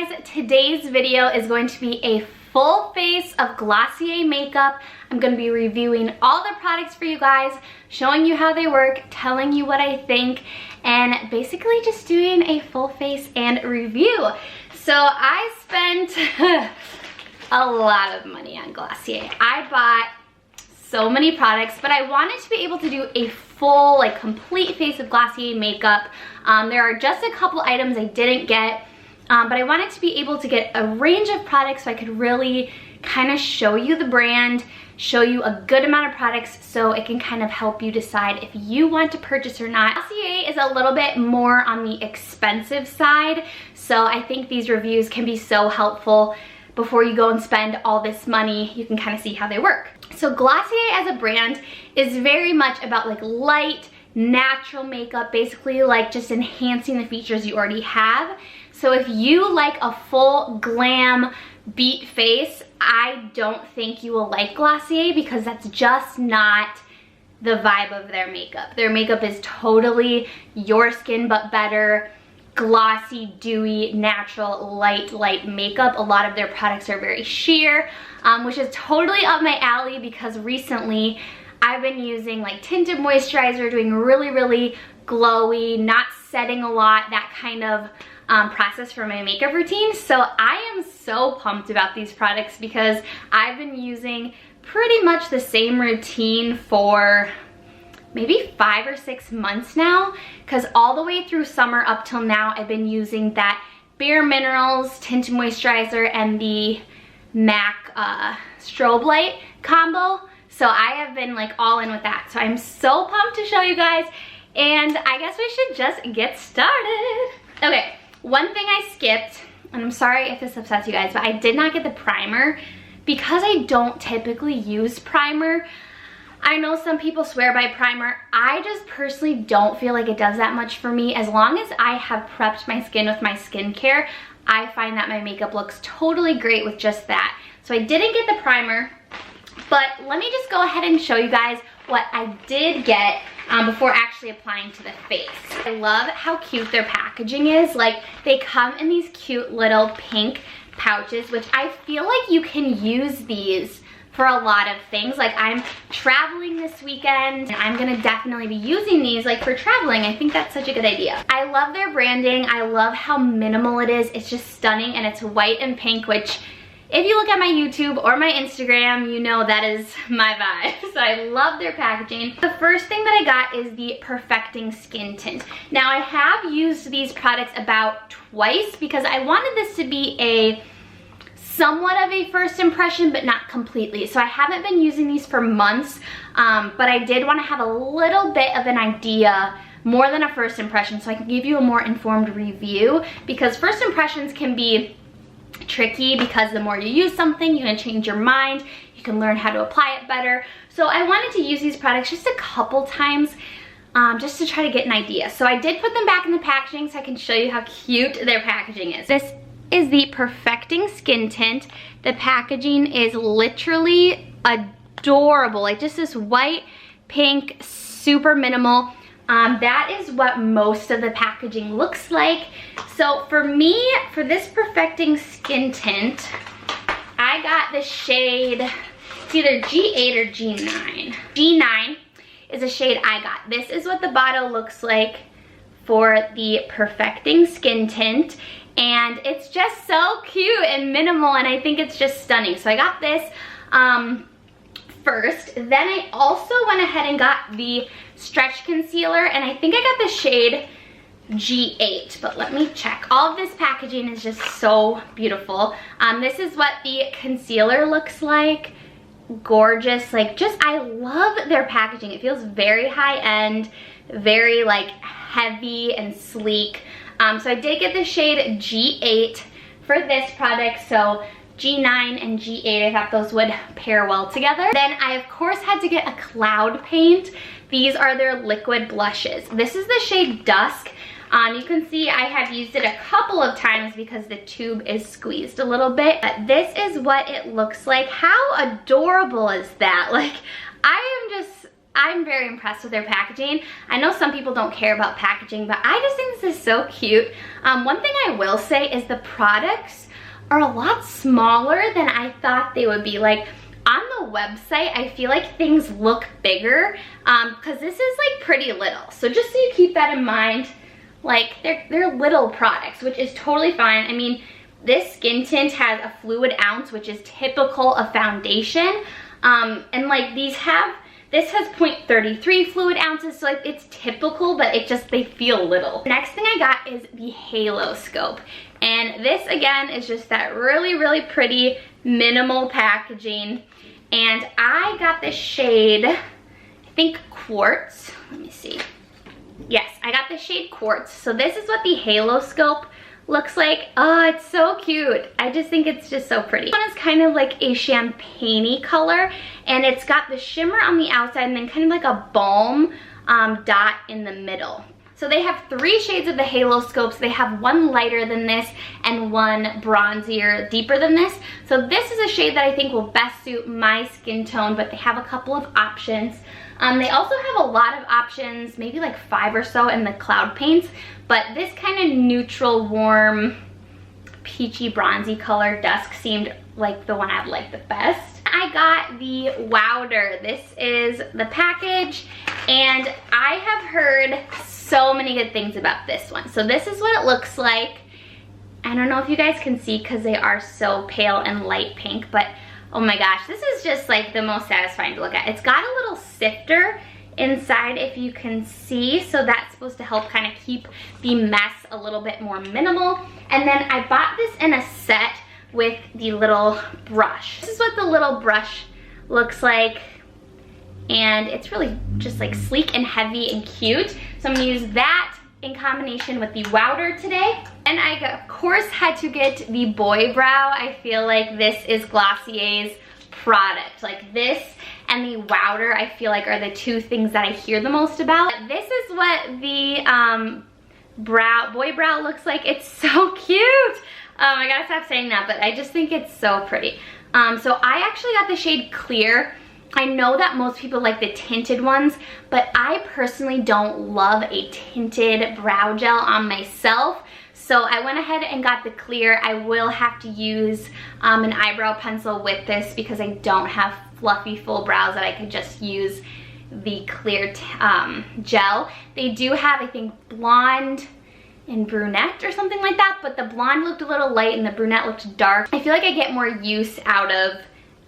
guys, today's video is going to be a full face of Glossier makeup. I'm going to be reviewing all the products for you guys, showing you how they work, telling you what I think, and basically just doing a full face and review. So I spent a lot of money on Glossier. I bought so many products, but I wanted to be able to do a full, like, complete face of Glossier makeup. There are just a couple items I didn't get, but I wanted to be able to get a range of products so I could really kind of show you the brand, show you a good amount of products so it can kind of help you decide if you want to purchase or not. Glossier is a little bit more on the expensive side, so I think these reviews can be so helpful. Before you go and spend all this money, you can kind of see how they work. So Glossier as a brand is very much about like light, natural makeup, basically like just enhancing the features you already have. So if you like a full glam beat face, I don't think you will like Glossier because that's just not the vibe of their makeup. Their makeup is totally your skin but better. Glossy, dewy, natural, light makeup. A lot of their products are very sheer, which is totally up my alley because recently I've been using like tinted moisturizer, doing really glowy, not setting a lot, that kind of process for my makeup routine. So I am so pumped about these products because I've been using pretty much the same routine for maybe 5 or 6 months now, because all the way through summer up till now I've been using that Bare Minerals tinted moisturizer and the MAC strobe light combo. So I have been like all in with that. So I'm so pumped to show you guys, and I guess we should just get started. Okay, one thing I skipped, and I'm sorry if this upsets you guys, but I did not get the primer because I don't typically use primer. I know some people swear by primer. I just personally don't feel like it does that much for me. As long as I have prepped my skin with my skincare, I find that my makeup looks totally great with just that. So I didn't get the primer, but let me just go ahead and show you guys what I did get before actually applying to the face. I love how cute their packaging is. Like, they come in these cute little pink pouches, which I feel like you can use these for a lot of things. Like, I'm traveling this weekend and I'm gonna definitely be using these like for traveling. I think that's such a good idea. I love their branding. I love how minimal it is. It's just stunning, and it's white and pink, which if you look at my YouTube or my Instagram, you know that is my vibe. So I love their packaging. The first thing that I got is the Perfecting Skin Tint. Now, I have used these products about twice because I wanted this to be a somewhat of a first impression, but not completely. So I haven't been using these for months, but I did want to have a little bit of an idea, more than a first impression, so I can give you a more informed review, because first impressions can be tricky because the more you use something, you're gonna change your mind, you can learn how to apply it better. So I wanted to use these products just a couple times, just to try to get an idea. So I did put them back in the packaging so I can show you how cute their packaging is. This is the Perfecting Skin Tint. The packaging is literally adorable. Like, just this white, pink, super minimal. That is what most of the packaging looks like. So for me, for this Perfecting Skin Tint, I got the shade, it's either G8 or G9. G9 is a shade I got. This is what the bottle looks like for the Perfecting Skin Tint. And it's just so cute and minimal, and I think it's just stunning. So I got this first. Then I also went ahead and got the Stretch Concealer, and I think I got the shade G8, but let me check. All of this packaging is just so beautiful. This is what the concealer looks like. Gorgeous. Like, just, I love their packaging. It feels very high-end, very like heavy and sleek. So I did get the shade G8 for this product, so G9 and G8, I thought those would pair well together. Then I of course had to get a Cloud Paint. These are their liquid blushes. This is the shade Dusk. You can see I have used it a couple of times because the tube is squeezed a little bit. But this is what it looks like. How adorable is that? Like, I'm very impressed with their packaging. I know some people don't care about packaging, but I just think this is so cute. One thing I will say is the products are a lot smaller than I thought they would be. Like on the website, I feel like things look bigger because this is like pretty little. So just so you keep that in mind, like they're little products, which is totally fine. I mean, this skin tint has a fluid ounce, which is typical of foundation. And like this has 0.33 fluid ounces, so like it's typical, but they feel little. Next thing I got is the Halo Scope. And this again is just that really, really pretty minimal packaging. And I got the shade, I think Quartz. Let me see. Yes, I got the shade Quartz. So this is what the Halo Scope looks like. Oh, it's so cute. I just think it's just so pretty. This one is kind of like a champagne-y color, and it's got the shimmer on the outside and then kind of like a balm dot in the middle. So they have 3 shades of the Halo Scopes. They have one lighter than this and one bronzier, deeper than this. So this is a shade that I think will best suit my skin tone, but they have a couple of options. They also have a lot of options, maybe like 5 or so in the cloud paints, but this kind of neutral, warm, peachy, bronzy color dusk seemed like the one I'd like the best. I got the Wowder. This is the package, and I have heard so many good things about this one. So this is what it looks like. I don't know if you guys can see because they are so pale and light pink, but oh my gosh, this is just like the most satisfying to look at. It's got a little sifter inside, if you can see, so that's supposed to help kind of keep the mess a little bit more minimal. And then I bought this in a set with the little brush. This is what the little brush looks like, and it's really just like sleek and heavy and cute. So I'm gonna use that in combination with the Wowder today. And I, of course, had to get the Boy Brow. I feel like this is Glossier's product. Like this and the Wowder, I feel like, are the 2 things that I hear the most about. This is what the Boy Brow looks like. It's so cute. I gotta stop saying that, but I just think it's so pretty. So I actually got the shade Clear. I know that most people like the tinted ones, but I personally don't love a tinted brow gel on myself. So I went ahead and got the Clear. I will have to use an eyebrow pencil with this because I don't have fluffy full brows that I could just use the Clear gel. They do have, I think, blonde and brunette or something like that, but the blonde looked a little light and the brunette looked dark. I feel like I get more use out of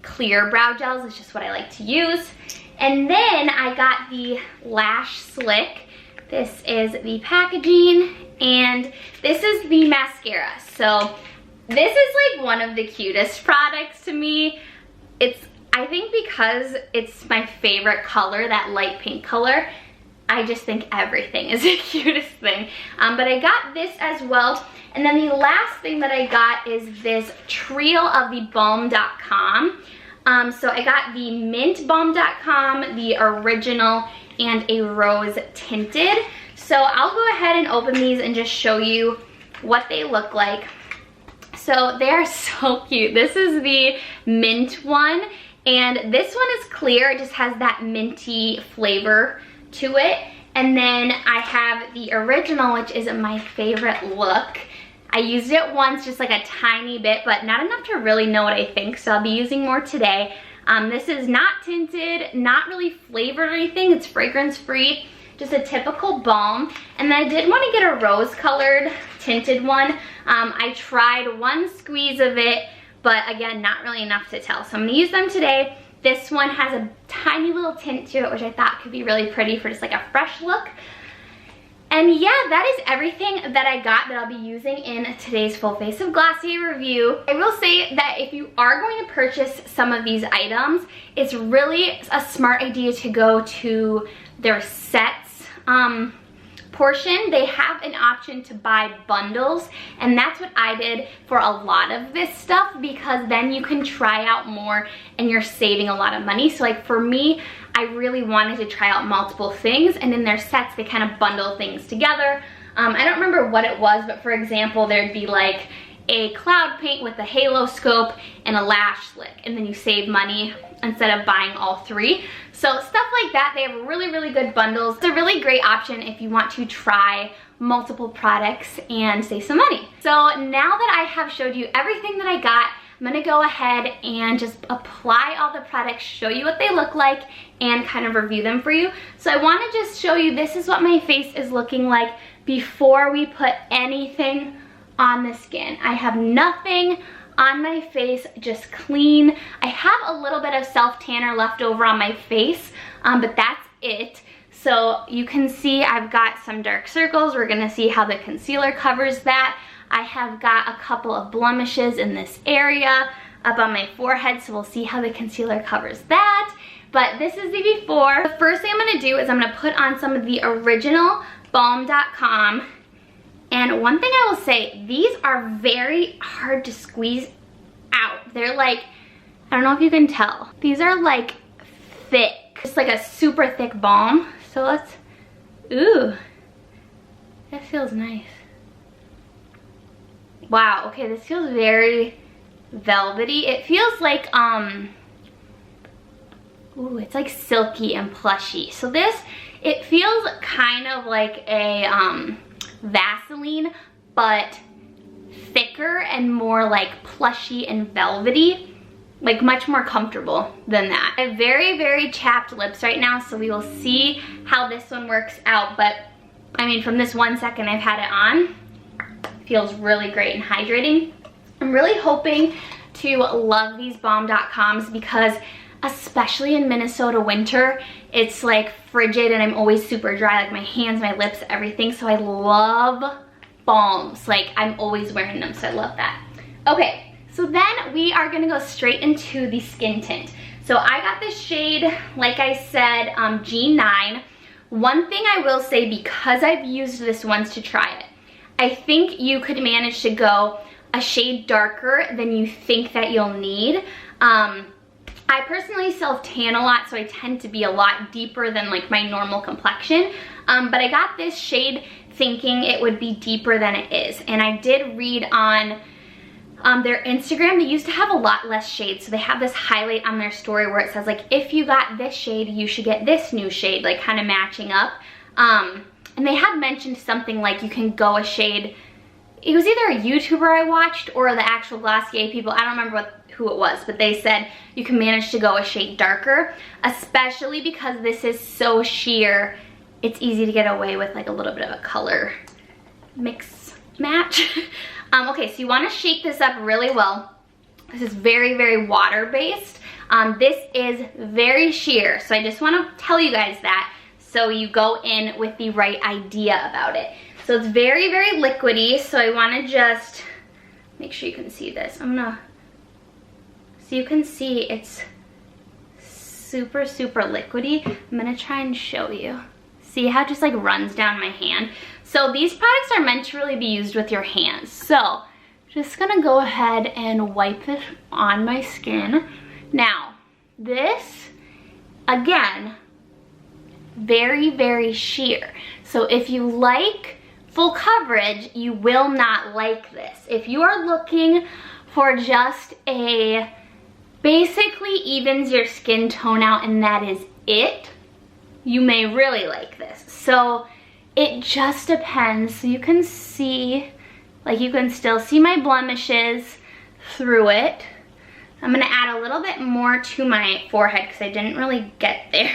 clear brow gels. It's just what I like to use. And then I got the Lash Slick. This is the packaging, and this is the mascara. So this is like one of the cutest products to me. I think because it's my favorite color, that light pink color, I just think everything is the cutest thing. But I got this as well. And then the last thing that I got is this trio of the balm.com. So I got the mint balm.com, the original, and a rose tinted. So I'll go ahead and open these and just show you what they look like. So they are so cute. This is the mint one, and this one is clear. It just has that minty flavor to it. And then I have the original, which is my favorite look. I used it once, just like a tiny bit, but not enough to really know what I think, so I'll be using more today. This is not tinted, not really flavored or anything. It's fragrance free, just a typical balm. And then I did want to get a rose colored tinted one. I tried one squeeze of it, but again, not really enough to tell. So I'm gonna use them today. This one has a tiny little tint to it, which I thought could be really pretty for just like a fresh look. And yeah, that is everything that I got that I'll be using in today's full face of Glossier review. I will say that if you are going to purchase some of these items, it's really a smart idea to go to their sets portion. They have an option to buy bundles, and that's what I did for a lot of this stuff, because then you can try out more and you're saving a lot of money. So like for me, I really wanted to try out multiple things, and in their sets they kind of bundle things together. I don't remember what it was, but for example, there'd be like a cloud paint with a halo scope and a lash slick, and then you save money instead of buying all 3. So stuff like that. They have really, really good bundles. It's a really great option if you want to try multiple products and save some money. So now that I have showed you everything that I got, I'm gonna go ahead and just apply all the products, show you what they look like, and kind of review them for you. So I wanna just show you, this is what my face is looking like before we put anything on the skin. I have nothing on my face, just clean. I have a little bit of self-tanner left over on my face, but that's it. So you can see I've got some dark circles. We're gonna see how the concealer covers that. I have got a couple of blemishes in this area up on my forehead, so we'll see how the concealer covers that. But this is the before. The first thing I'm gonna do is I'm gonna put on some of the original balm.com. And one thing I will say, these are very hard to squeeze out. They're like, I don't know if you can tell. These are like thick. It's like a super thick balm. So let's, ooh, that feels nice. Wow, okay, this feels very velvety. It feels like, ooh, it's like silky and plushy. So this, it feels kind of like a Vaseline, but thicker and more like plushy and velvety, like much more comfortable than that. I have very, very chapped lips right now, so we will see how this one works out. But I mean, from this 1 second I've had it on, feels really great and hydrating. I'm really hoping to love these balm.coms because especially in Minnesota winter, it's like frigid and I'm always super dry, like my hands, my lips, everything. So I love balms. Like I'm always wearing them, so I love that. Okay, so then we are gonna go straight into the skin tint. So I got this shade, like I said, G9. One thing I will say, because I've used this once to try it, I think you could manage to go a shade darker than you think that you'll need. I personally self-tan a lot, so I tend to be a lot deeper than like my normal complexion. But I got this shade thinking it would be deeper than it is. And I did read on their Instagram, they used to have a lot less shades. So they have this highlight on their story where it says like, if you got this shade, you should get this new shade, like kind of matching up. And they had mentioned something like you can go a shade, it was either a YouTuber I watched or the actual Glossier people, I don't remember who it was, but they said you can manage to go a shade darker, especially because this is so sheer, it's easy to get away with like a little bit of a color mix match. Okay, so you wanna shake this up really well. This is very, very water-based. This is very sheer, so I just wanna tell you guys that so you go in with the right idea about it. So it's very, very liquidy, so I wanna just make sure you can see this. So you can see it's super, super liquidy. I'm gonna try and show you. See how it just like runs down my hand? So these products are meant to really be used with your hands. So just gonna go ahead and wipe this on my skin. Now, this, again, very, very sheer. So if you like full coverage, you will not like this. If you are looking for just a, basically evens your skin tone out and that is it, you may really like this. So it just depends. So you can see, like you can still see my blemishes through it. I'm gonna add a little bit more to my forehead because I didn't really get there.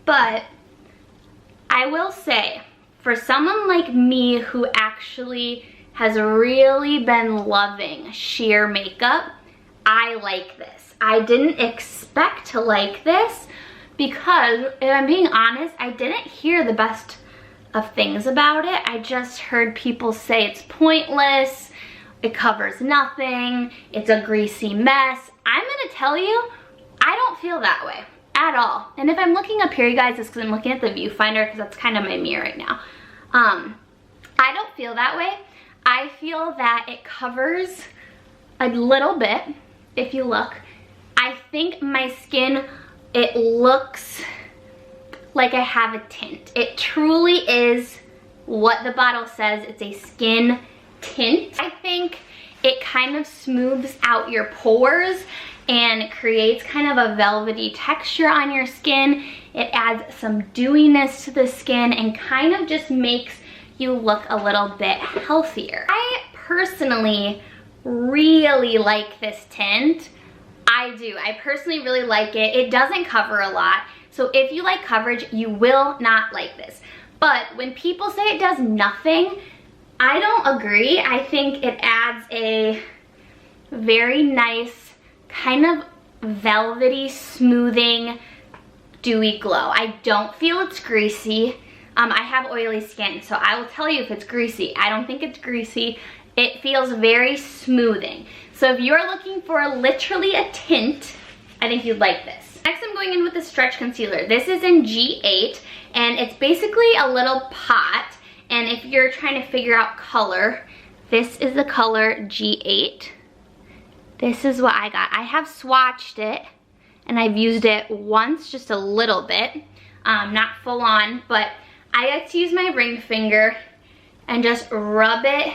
But I will say, for someone like me who actually has really been loving sheer makeup, I like this. I didn't expect to like this because, if I'm being honest, I didn't hear the best of things about it. I just heard people say it's pointless, it covers nothing, it's a greasy mess. I'm gonna tell you, I don't feel that way at all. And if I'm looking up here, you guys, it's because I'm looking at the viewfinder because that's kind of my mirror right now. I don't feel that way. I feel that it covers a little bit. If you look, I think my skin, it looks like I have a tint. It truly is what the bottle says. It's a skin tint. I think it kind of smooths out your pores and creates kind of a velvety texture on your skin. It adds some dewiness to the skin and kind of just makes you look a little bit healthier. I personally really like this tint. I do. I personally really like it. It doesn't cover a lot. So if you like coverage, you will not like this. But when people say it does nothing, I don't agree. I think it adds a very nice kind of velvety, smoothing, dewy glow. I don't feel it's greasy. I have oily skin, so I will tell you if it's greasy. I don't think it's greasy. It feels very smoothing. So if you're looking for literally a tint, I think you'd like this. Next, I'm going in with the stretch concealer. This is in G8, and it's basically a little pot. And if you're trying to figure out color, this is the color G8. This is what I got. I have swatched it, and I've used it once, just a little bit. Not full on, but I like to use my ring finger and just rub it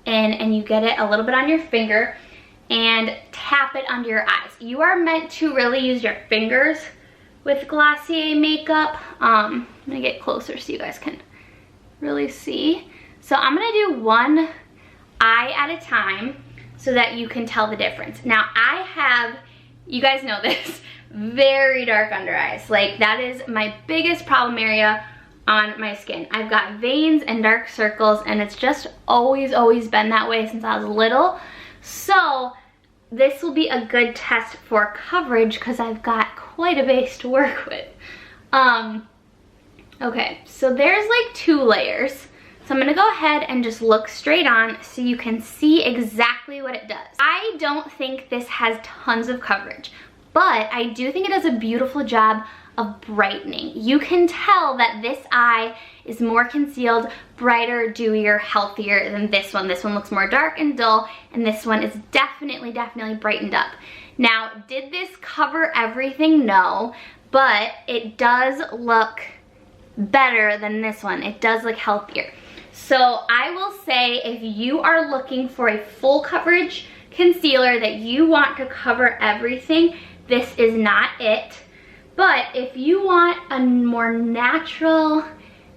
in, and you get it a little bit on your finger and tap it under your eyes. You are meant to really use your fingers with Glossier makeup. I'm gonna get closer so you guys can really see. So I'm gonna do one eye at a time so that you can tell the difference. Now I have, you guys know this, very dark under eyes. Like that is my biggest problem area on my skin. I've got veins and dark circles, and it's just always been that way since I was little. So this will be a good test for coverage because I've got quite a base to work with. Okay, so there's like 2 layers. So I'm gonna go ahead and just look straight on so you can see exactly what it does. I don't think this has tons of coverage, but I do think it does a beautiful job of brightening. You can tell that this eye is more concealed, brighter, dewier, healthier than this one. This one looks more dark and dull, and this one is definitely brightened up. Now, did this cover everything? No, but it does look better than this one. It does look healthier. So I will say if you are looking for a full coverage concealer that you want to cover everything, this is not it. But if you want a more natural,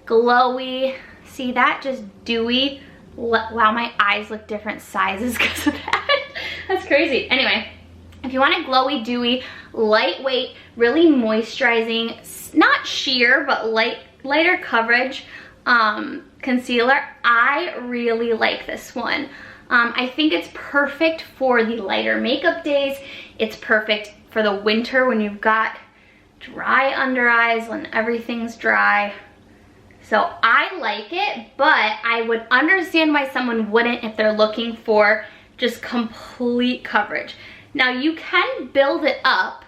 glowy, see that, just dewy, wow, my eyes look different sizes because of that. That's crazy. Anyway, if you want a glowy, dewy, lightweight, really moisturizing, not sheer, but lighter coverage concealer, I really like this one. I think it's perfect for the lighter makeup days. It's perfect for the winter when you've got dry under eyes, when everything's dry. So I like it, but I would understand why someone wouldn't if they're looking for just complete coverage. Now you can build it up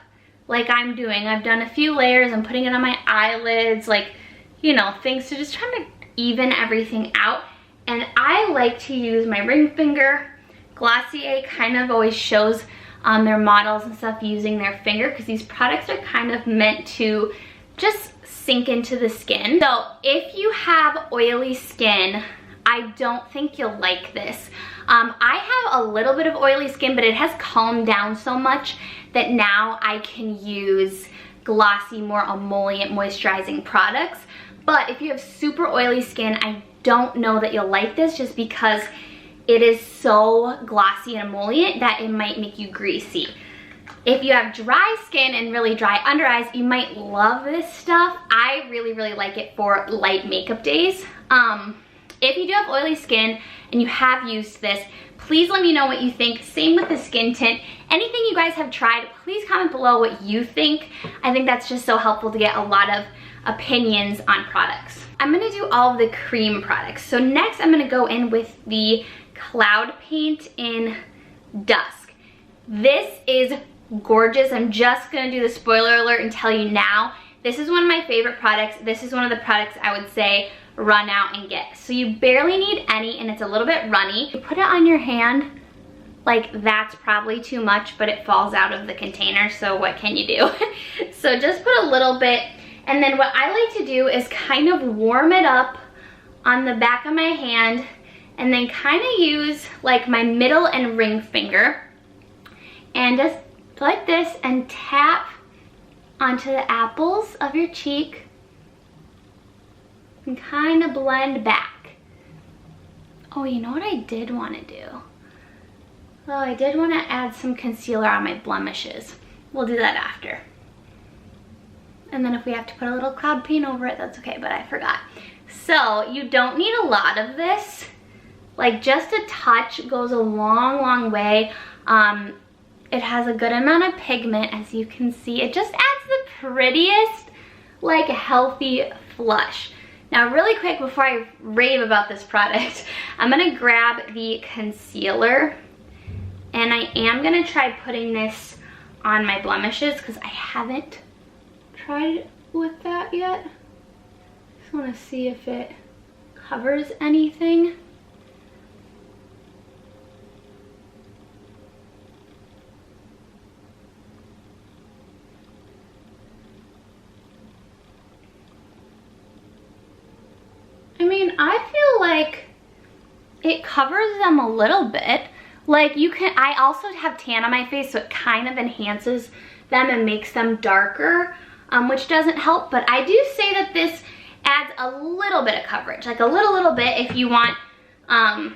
like I'm doing. I've done a few layers. I'm putting it on my eyelids, like, you know, things to just try to even everything out. And I like to use my ring finger. Glossier kind of always shows their models and stuff using their finger because these products are kind of meant to just sink into the skin. So if you have oily skin, I don't think you'll like this. I have a little bit of oily skin, but it has calmed down so much that now I can use glossy, more emollient moisturizing products. But if you have super oily skin, I don't know that you'll like this just because it is so glossy and emollient that it might make you greasy. If you have dry skin and really dry under eyes, you might love this stuff. I really like it for light makeup days. If you do have oily skin and you have used this, please let me know what you think. Same with the skin tint. Anything you guys have tried, please comment below what you think. I think that's just so helpful to get a lot of opinions on products. I'm gonna do all of the cream products. So next I'm gonna go in with the Cloud Paint in Dusk. This is gorgeous. I'm just gonna do the spoiler alert and tell you now, this is one of my favorite products. This is one of the products I would say run out and get. So you barely need any, and it's a little bit runny. You put it on your hand, like that's probably too much, but it falls out of the container, so what can you do? So just put a little bit, and then what I like to do is kind of warm it up on the back of my hand and then kind of use like my middle and ring finger and just like this and tap onto the apples of your cheek and kind of blend back. Oh, you know what I did want to do? Oh, I did want to add some concealer on my blemishes. We'll do that after. And then if we have to put a little cloud paint over it, that's okay, but I forgot. So you don't need a lot of this. Like just a touch goes a long, long way. It has a good amount of pigment, as you can see. It just adds the prettiest, like healthy flush. Now really quick before I rave about this product, I'm gonna grab the concealer and I am gonna try putting this on my blemishes because I haven't tried with that yet. Just wanna see if it covers anything. I mean, I feel like it covers them a little bit. Like you can, I also have tan on my face, so it kind of enhances them and makes them darker, which doesn't help. But I do say that this adds a little bit of coverage, like a little bit if you want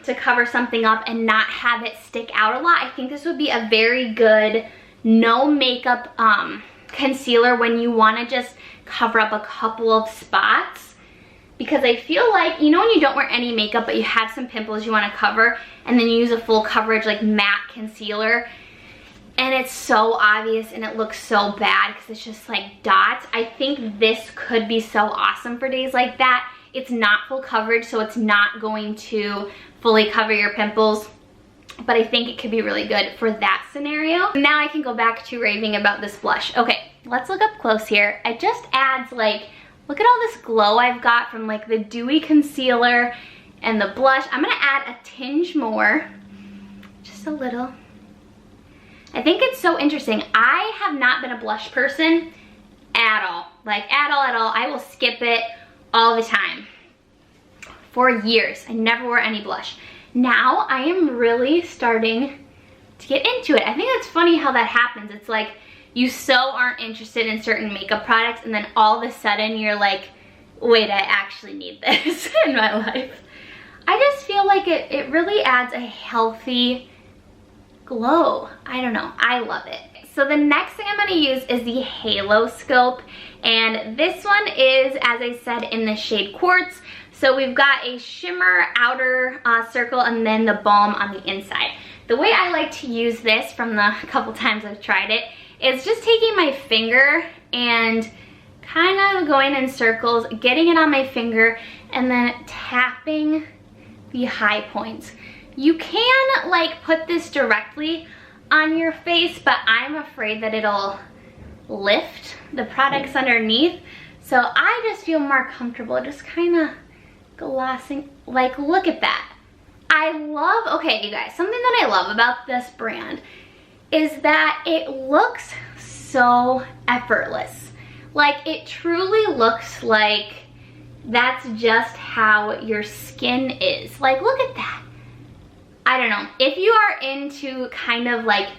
to cover something up and not have it stick out a lot. I think this would be a very good no makeup concealer when you want to just cover up a couple of spots. Because I feel like, you know when you don't wear any makeup but you have some pimples you want to cover and then you use a full coverage like matte concealer and it's so obvious and it looks so bad because it's just like dots. I think this could be so awesome for days like that. It's not full coverage, so it's not going to fully cover your pimples, but I think it could be really good for that scenario. Now I can go back to raving about this blush. Okay, let's look up close here. It just adds like, look at all this glow I've got from like the dewy concealer and the blush. I'm gonna add a tinge more, just a little. I think it's so interesting. I have not been a blush person at all. Like at all. I will skip it all the time. For years, I never wore any blush. Now I am really starting to get into it. I think it's funny how that happens. It's like, you so aren't interested in certain makeup products and then all of a sudden you're like, wait, I actually need this in my life. I just feel like it really adds a healthy glow. I don't know, I love it. So the next thing I'm gonna use is the Halo Scope, and this one is, as I said, in the shade Quartz. So we've got a shimmer outer circle and then the balm on the inside. The way I like to use this from the couple times I've tried it is just taking my finger and kind of going in circles, getting it on my finger, and then tapping the high points. You can like put this directly on your face, but I'm afraid that it'll lift the products underneath. So I just feel more comfortable just kind of glossing, like look at that. I love, okay you guys, something that I love about this brand is that it looks so effortless. Like it truly looks like that's just how your skin is. Like look at that. I don't know. If you are into kind of like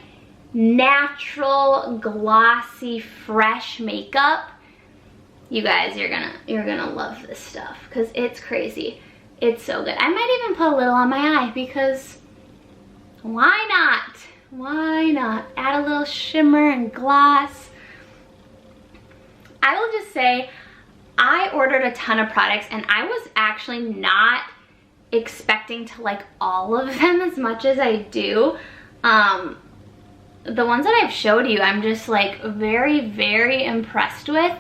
natural, glossy, fresh makeup, you guys, you're gonna love this stuff because it's crazy. It's so good. I might even put a little on my eye because why not? Why not? Add a little shimmer and gloss. I will just say, I ordered a ton of products and I was actually not expecting to like all of them as much as I do. The ones that I've showed you, I'm just like very, very impressed with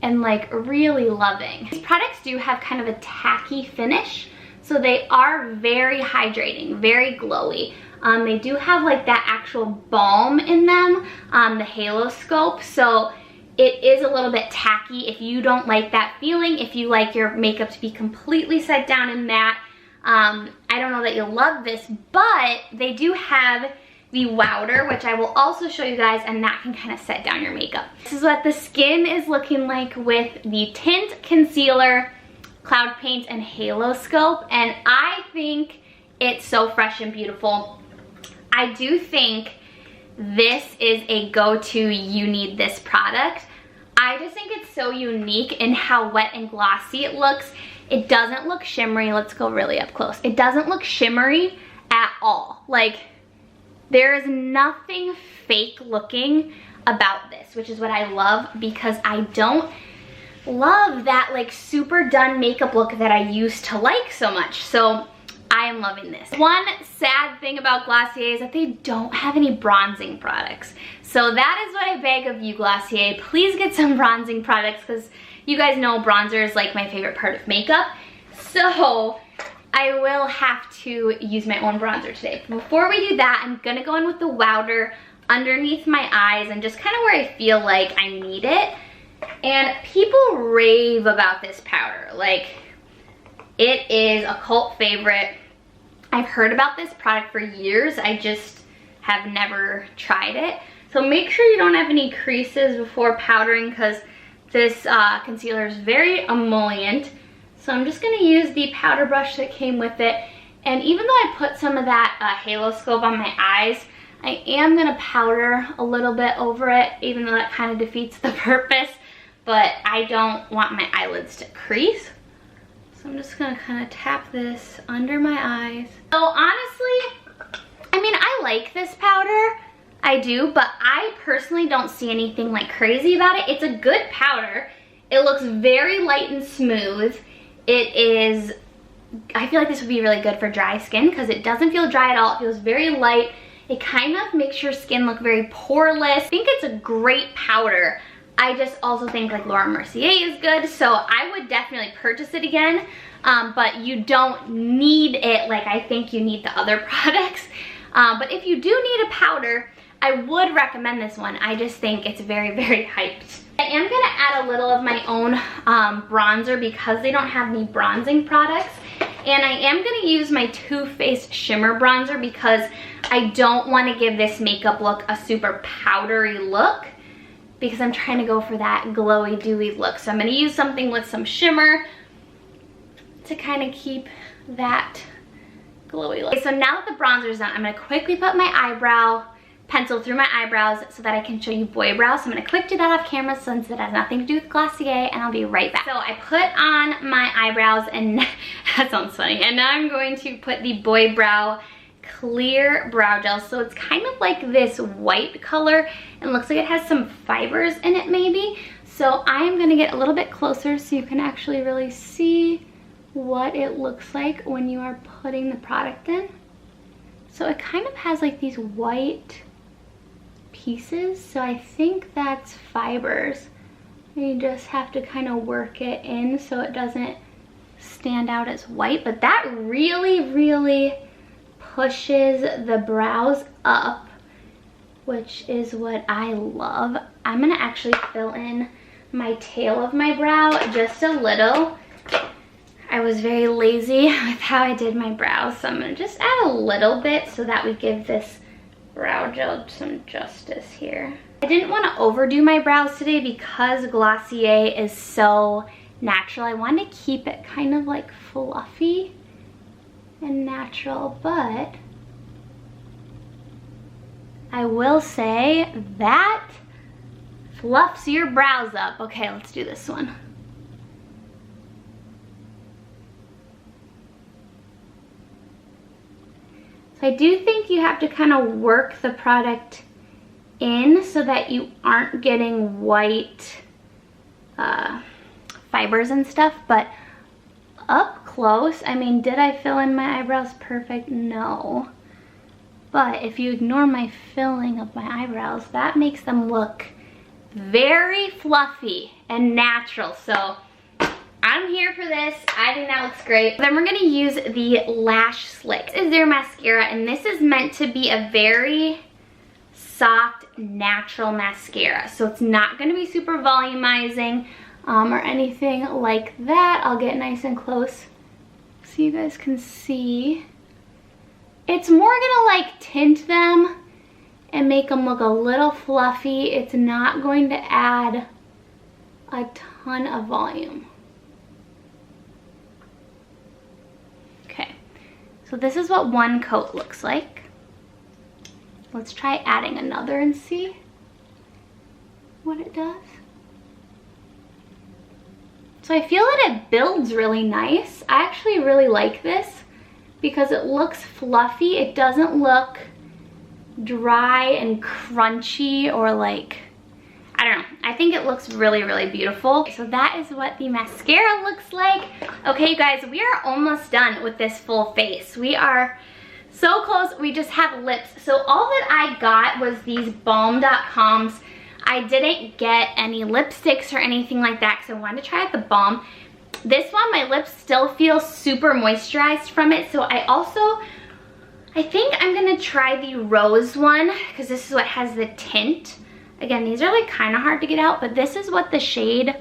and like really loving. These products do have kind of a tacky finish, so they are very hydrating, very glowy. They do have like that actual balm in them, the Halo Scope, so it is a little bit tacky if you don't like that feeling, if you like your makeup to be completely set down and matte. I don't know that you'll love this, but they do have the Wowder, which I will also show you guys, and that can kind of set down your makeup. This is what the skin is looking like with the tint, concealer, cloud paint, and Halo Scope, and I think It's so fresh and beautiful. I do think this is a go-to, you need this product. I just think it's so unique in how wet and glossy it looks. It doesn't look shimmery. Let's go really up close. It doesn't look shimmery at all. Like, there is nothing fake looking about this, which is what I love, because I don't love that like super done makeup look that I used to like so much. So I am loving this. One sad thing about Glossier is that they don't have any bronzing products. So that is what I beg of you, Glossier. Please get some bronzing products, because you guys know bronzer is like my favorite part of makeup. So I will have to use my own bronzer today. Before we do that, I'm gonna go in with the Wowder underneath my eyes and just kind of where I feel like I need it. And people rave about this powder. Like, it is a cult favorite. I've heard about this product for years. I just have never tried it. So make sure you don't have any creases before powdering, because this concealer is very emollient. So I'm just gonna use the powder brush that came with it. And even though I put some of that halo scope on my eyes, I am gonna powder a little bit over it, even though that kind of defeats the purpose. But I don't want my eyelids to crease. So I'm just gonna kind of tap this under my eyes. So honestly, I mean, I like this powder. I do, but I personally don't see anything like crazy about it. It's a good powder. It looks very light and smooth. It is, I feel like this would be really good for dry skin, because it doesn't feel dry at all. It feels very light. It kind of makes your skin look very poreless. I think it's a great powder. I just also think like Laura Mercier is good, so I would definitely purchase it again, but you don't need it like I think you need the other products. But if you do need a powder, I would recommend this one. I just think it's very, very hyped. I am gonna add a little of my own bronzer, because they don't have any bronzing products. And I am gonna use my Too Faced Shimmer Bronzer, because I don't wanna give this makeup look a super powdery look, because I'm trying to go for that glowy, dewy look. So I'm gonna use something with some shimmer to kind of keep that glowy look. Okay, so now that the bronzer's done, I'm gonna quickly put my eyebrow pencil through my eyebrows so that I can show you boy brows. So I'm gonna quick do that off camera since it has nothing to do with Glossier, and I'll be right back. So I put on my eyebrows, and that sounds funny. And now I'm going to put the Boy Brow clear brow gel. So it's kind of like this white color, and looks like it has some fibers in it maybe. So I'm gonna get a little bit closer so you can actually really see what it looks like when you are putting the product in. So it kind of has like these white pieces, so I think that's fibers. You just have to kind of work it in so it doesn't stand out as white, but that really, really pushes the brows up, which is what I love. I'm gonna actually fill in my tail of my brow just a little. I was very lazy with how I did my brows, so I'm gonna just add a little bit so that we give this brow gel some justice here. I didn't want to overdo my brows today because Glossier is so natural. I want to keep it kind of like fluffy and natural, but I will say that fluffs your brows up. Okay, let's do this one. So I do think you have to kind of work the product in so that you aren't getting white fibers and stuff, but up close, I mean, did I fill in my eyebrows perfect? No. But if you ignore my filling of my eyebrows, that makes them look very fluffy and natural. So I'm here for this. I think that looks great. Then we're gonna use the Lash Slick. This is their mascara, and this is meant to be a very soft, natural mascara. So it's not gonna be super volumizing or anything like that. I'll get nice and close so you guys can see. It's more gonna like tint them and make them look a little fluffy. It's not going to add a ton of volume. So this is what one coat looks like. Let's try adding another and see what it does. So I feel that it builds really nice. I actually really like this because it looks fluffy. It doesn't look dry and crunchy or like, I don't know. I think it looks really, really beautiful. So that is what the mascara looks like. Okay, you guys, we are almost done with this full face. We are so close. We just have lips. So all that I got was these balm.coms. I didn't get any lipsticks or anything like that because I wanted to try out the balm. This one, my lips still feel super moisturized from it. So I think I'm gonna try the rose one because this is what has the tint. Again, these are like kind of hard to get out, but this is what the shade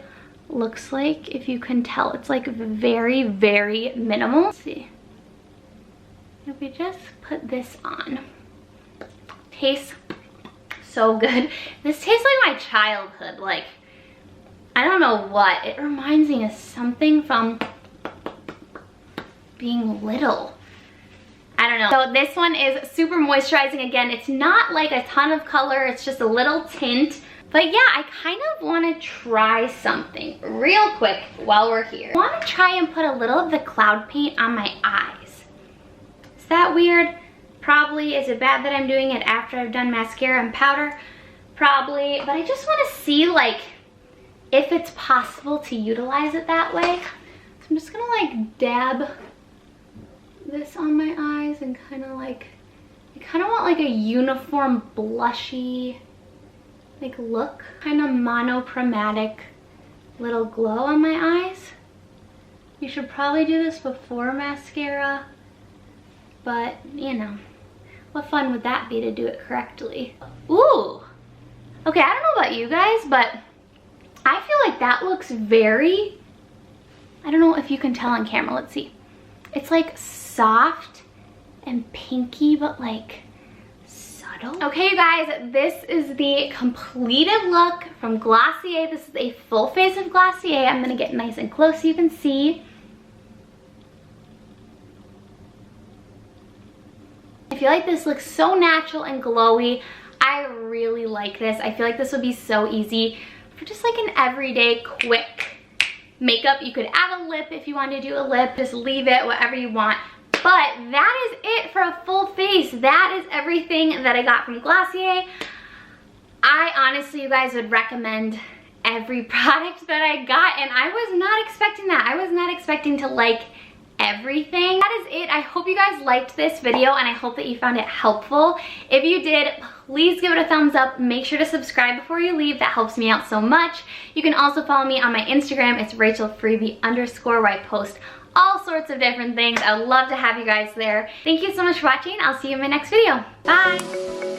looks like. If you can tell, it's like very, very minimal. Let's see. If we just put this on. Tastes so good. This tastes like my childhood. Like, I don't know what. It reminds me of something from being little. I don't know. So this one is super moisturizing. Again, it's not like a ton of color. It's just a little tint. But yeah, I kind of want to try something real quick while we're here. I want to try and put a little of the cloud paint on my eyes. Is that weird? Probably. Is it bad that I'm doing it after I've done mascara and powder? Probably. But I just want to see like if it's possible to utilize it that way. So I'm just gonna like dab this on my eyes and kind of like, I kind of want like a uniform blushy like look, kind of monochromatic little glow on my eyes. You should probably do this before mascara, but you know, what fun would that be to do it correctly? Ooh, okay, I don't know about you guys, but I feel like that looks very, I don't know if you can tell on camera, let's see. It's like soft and pinky, but like subtle. Okay, you guys, this is the completed look from Glossier. This is a full face of Glossier. I'm gonna get nice and close so you can see. I feel like this looks so natural and glowy. I really like this. I feel like this would be so easy for just like an everyday quick makeup. You could add a lip if you want to do a lip. Just leave it, whatever you want. But that is it for a full face. That is everything that I got from Glossier. I honestly, you guys, would recommend every product that I got, and I was not expecting that. I was not expecting to like everything. That is it. I hope you guys liked this video, and I hope that you found it helpful. If you did, please give it a thumbs up. Make sure to subscribe before you leave. That helps me out so much. You can also follow me on my Instagram. It's rachelfreeby_, where I post all sorts of different things. I would love to have you guys there. Thank you so much for watching. I'll see you in my next video. Bye.